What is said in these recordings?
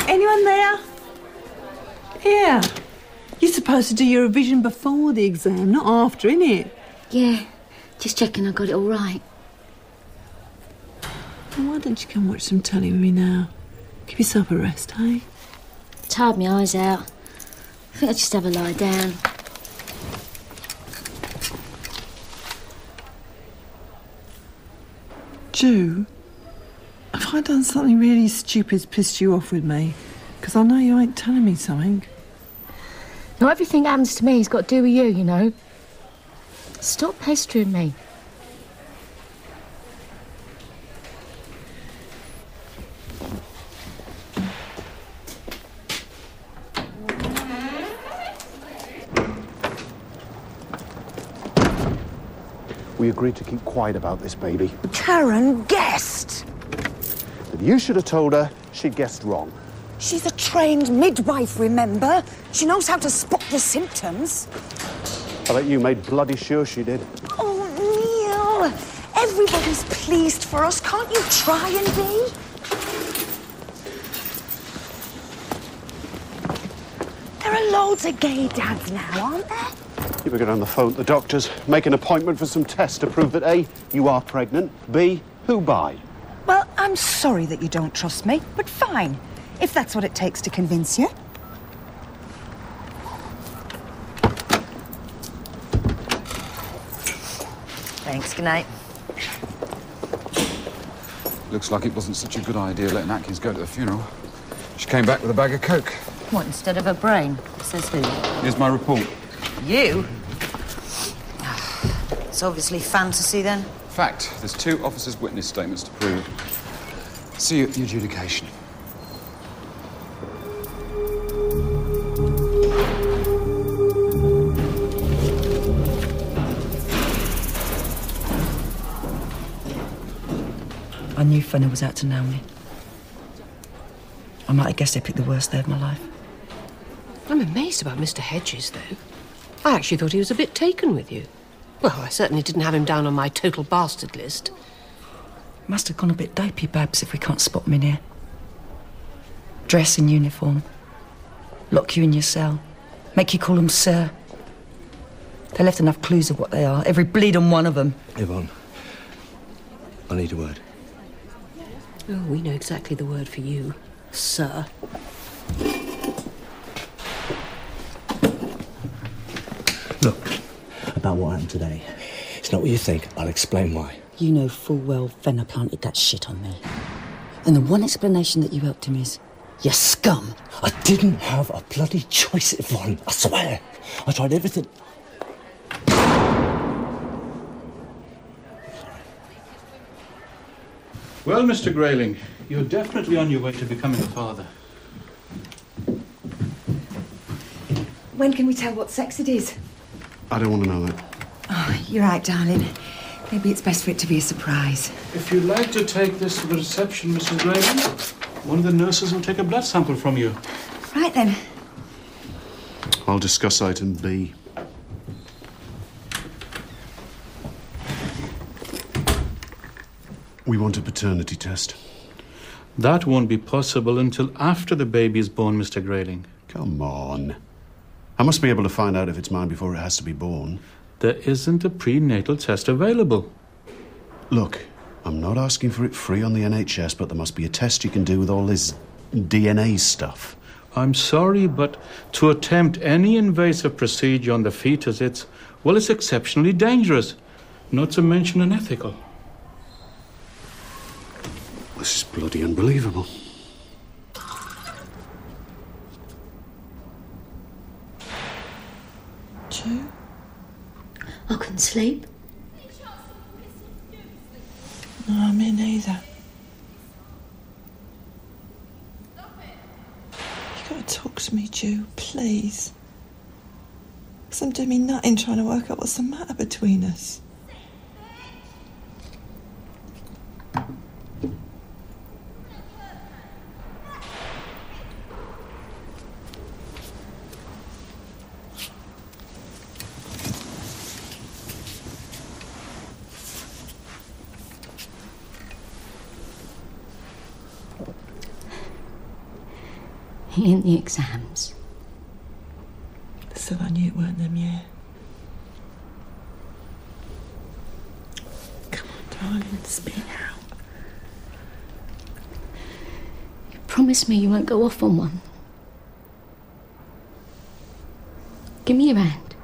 Anyone there? Yeah. You're supposed to do your revision before the exam, not after, innit? Yeah, just checking I got it all right. Well, why don't you come watch some telly with me now? Give yourself a rest, eh? Tired my eyes out. I think I'll just have a lie down. Ju, have I done something really stupid to piss you off with me? Because I know you ain't telling me something. Not everything that happens to me has got to do with you, you know. Stop pestering me. We agreed to keep quiet about this, baby. Karen guessed. But you should have told her she guessed wrong. She's a trained midwife, remember? She knows how to spot the symptoms. I bet you made bloody sure she did. Oh, Neil, everybody's pleased for us. Can't you try and be? There are loads of gay dads now, aren't there? You better get on the phone to the doctors, make an appointment for some tests to prove that A, you are pregnant, B, who by? Well, I'm sorry that you don't trust me, but fine, if that's what it takes to convince you. Thanks, good night. Looks like it wasn't such a good idea letting Atkins go to the funeral. She came back with a bag of coke. What, instead of a brain? Says who? Here's my report. You? It's obviously fantasy, then. Fact. There's 2 officers' witness statements to prove. See you at the adjudication. I knew Fenner was out to nail me. I might have guessed they picked the worst day of my life. I'm amazed about Mr. Hedges, though. I actually thought he was a bit taken with you. Well, I certainly didn't have him down on my total bastard list. Must have gone a bit dopey, Babs, if we can't spot him in here. Dress in uniform. Lock you in your cell. Make you call them sir. They left enough clues of what they are, every bleeding one of them. Yvonne, I need a word. Oh, we know exactly the word for you, sir. Look, about what happened today. It's not what you think. I'll explain why. You know full well Fenner planted that shit on me. And the one explanation that you helped him is, you scum. I didn't have a bloody choice, Yvonne. I swear. I tried everything. Well, Mr. Grayling, you're definitely on your way to becoming a father. When can we tell what sex it is? I don't want to know that. Oh, you're right, darling. Maybe it's best for it to be a surprise. If you'd like to take this to the reception, Mrs. Grayling, one of the nurses will take a blood sample from you. Right then. I'll discuss item B. We want a paternity test. That won't be possible until after the baby is born, Mr. Grayling. Come on. I must be able to find out if it's mine before it has to be born. There isn't a prenatal test available. Look, I'm not asking for it free on the NHS, but there must be a test you can do with all this DNA stuff. I'm sorry, but to attempt any invasive procedure on the fetus, it's exceptionally dangerous, not to mention unethical. This is bloody unbelievable. Ju? I couldn't sleep. No, me neither. You gotta talk to me, Ju, please. Because I'm doing me nutting trying to work out what's the matter between us. in the exams. So I knew it weren't them, yeah. Come on, darling, spit out. You promise me you won't go off on one. Give me your hand.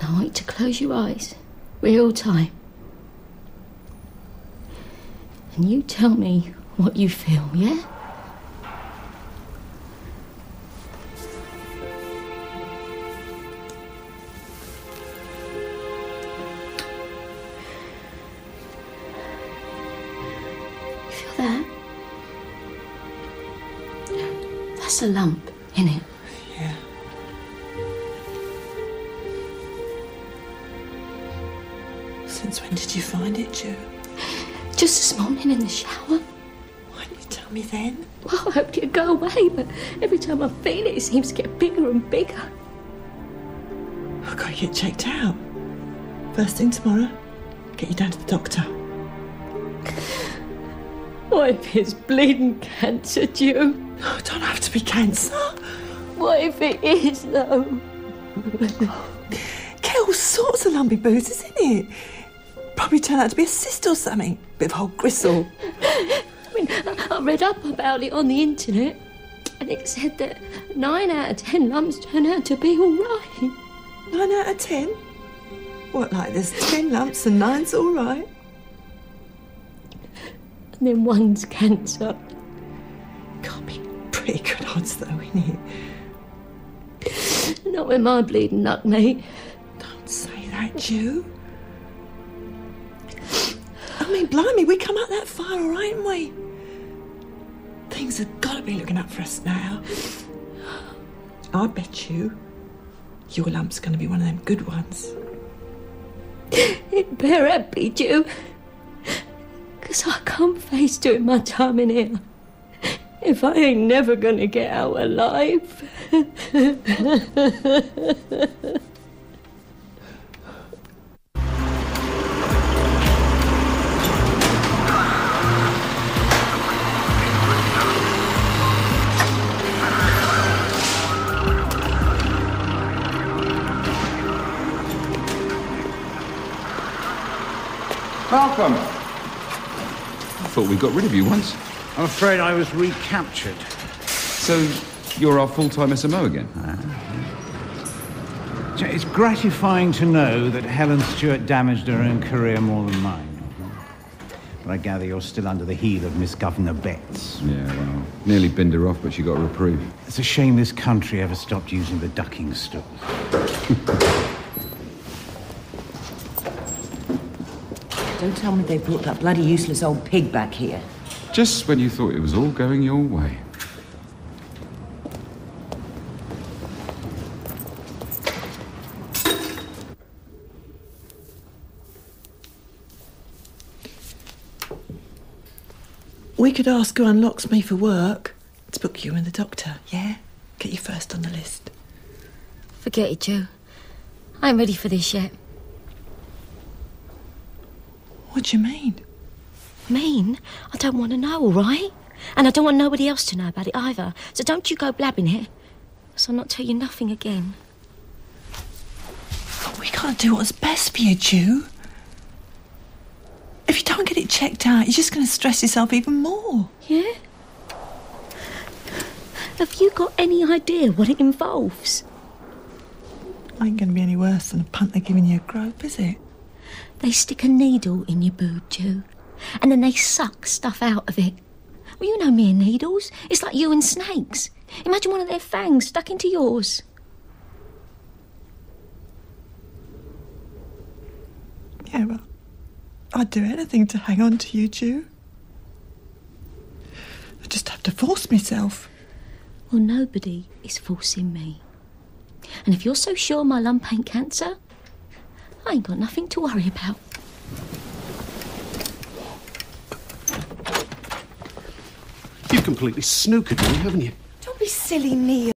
Now I want you to close your eyes, real time. And you tell me what you feel, yeah? You feel that? That's a lump, innit? Yeah. Since when did you find it, Joe? Just this morning in the shower. Why didn't you tell me then? Well, I hoped it'd go away, but every time I feel it, it seems to get bigger and bigger. I've got to get checked out. First thing tomorrow, get you down to the doctor. What if it's bleeding cancer, Joe? Oh, it don't have to be cancer. What if it is, though? Get all sorts of lumpy boozers, isn't it? Probably turn out to be a cyst or something. Bit of old gristle. I mean, I read up about it on the internet, and it said that 9 out of 10 lumps turn out to be all right. 9 out of 10? What, like there's 10 lumps and 9's all right? And then one's cancer. Can't be pretty good odds, though, innit? Not with my bleeding luck, mate. Don't say that, Jew. I mean, blimey, we come out that far, all right, haven't we? Things have got to be looking up for us now. I bet you your lump's going to be one of them good ones. It better be, Joe. Because I can't face doing my time in here if I ain't never going to get out alive. Malcolm! I thought we got rid of you once. I'm afraid I was recaptured. So, you're our full-time SMO again? It's gratifying to know that Helen Stewart damaged her own career more than mine. But I gather you're still under the heel of Miss Governor Betts. Yeah, well, nearly binned her off, but she got a reprieve. It's a shame this country ever stopped using the ducking stool. Don't tell me they brought that bloody useless old pig back here. Just when you thought it was all going your way. We could ask who unlocks me for work to book you and the doctor, yeah? Get you first on the list. Forget it, Joe. I ain't ready for this yet. What do you mean? Mean? I don't want to know, all right? And I don't want nobody else to know about it either. So don't you go blabbing it, so I'll not tell you nothing again. We can't do what's best for you, Jew. If you don't get it checked out, you're just going to stress yourself even more. Yeah? Have you got any idea what it involves? Ain't going to be any worse than a punter giving you a grope, is it? They stick a needle in your boob, Joe, and then they suck stuff out of it. Well, you know me and needles. It's like you and snakes. Imagine one of their fangs stuck into yours. Yeah, well, I'd do anything to hang on to you, Jew. I just have to force myself. Well, nobody is forcing me. And if you're so sure my lump ain't cancer, I ain't got nothing to worry about. You've completely snookered me, haven't you? Don't be silly, Neil.